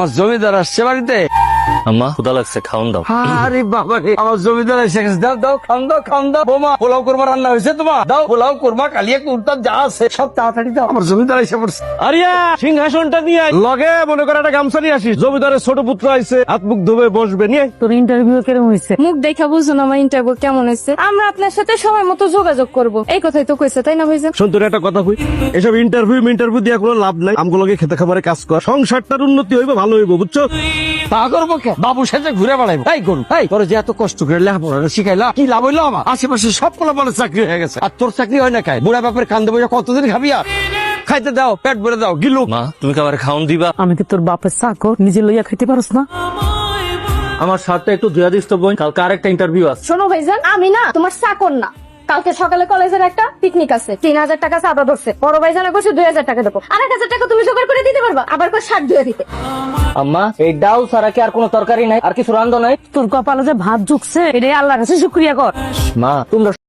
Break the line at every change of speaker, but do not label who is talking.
আমার জমিদার আসছে বাড়িতে।
আম্মা ক্ষুধা লাগছে, খাওন দাও।
আরে বাবা রে, আমার জমিদার এসে গেছে। দাও দাও, খাওন দাও, খাওন দাও। বোমা পোলাও কোরমা রান্না হয়েছে তোমার? দাও পোলাও কোরমা, কালিয়া কুর্তা যা আছে সব তাড়াতাড়ি দাও, আমার জমিদার এসে পড়ছে।
আরিয়া সিংহাসনটা নিয়ে আয়। লগে মনে করে একটা গামছা নিয়ে আসিস। জমিদারের ছোট পুত্র আইছে, হাত মুখ ধুবে বসবে। নিয়ে আয়।
তোর ইন্টারভিউ কেমন হয়েছে? মুখ দেখা বুঝুন আমার ইন্টারভিউ কেমন হয়েছে। আমরা আপনার সাথে সময় মতো যোগাযোগ করব, এই কথাই তো কইছে, তাই না ভাইজান?
শোন, তোর একটা কথা কই, এসব ইন্টারভিউ দিয়ে কোনো লাভ নাই। আমগুলোকে খেতে খাবারে কাজ কর, সংসারটার উন্নতি হইবে, ভালো হইব, বুঝছো?
তা করবো কে? বাবু সাথে ঘুরে বেড়াইবো? তাই করুন। তাই তোর যে এত কষ্ট করে লেখাপড়া শিখাইলা, কি লাভ হইলো আমার? আশেপাশে সব পোলাপানের চাকরি হয়ে গেছে, আর তোর চাকরি হয় না খায়? বুড়া বাপের কান্দে বসে কতদিন খাবি? আর খাইতে দাও, পেট ভরে দাও, গিলু।
মা তুমি খাবার খাওন দিবা?
আমি কি তোর বাপের চাকর? নিজে লইয়া খাইতে পারস না?
আমার শার্টটা একটু ধুয়া দিস তো বোন, কালকে আরেকটা ইন্টারভিউ আছে।
শোনো ভাইজান, আমি না তোমার চাকর না। কালকে সকালে কলেজের একটা পিকনিক আছে, 3000 টাকা চাঁদা ধরছে। বড় ভাইজানে বসে 2000 টাকা দেবো, 1000 টাকা তুমি জোগাড় করে দিতে পারবা? আবার করে শার্ট ধুয়ে দিতে।
আম্মা এই ডাল ছাড়া কি আর কোনো তরকারি নাই? আর কিছু রান্ধো নাই?
তোর কপালে যে ভাত ঝুকছে, এটাই আল্লাহর কাছে শুকরিয়া কর।
মা তোমরা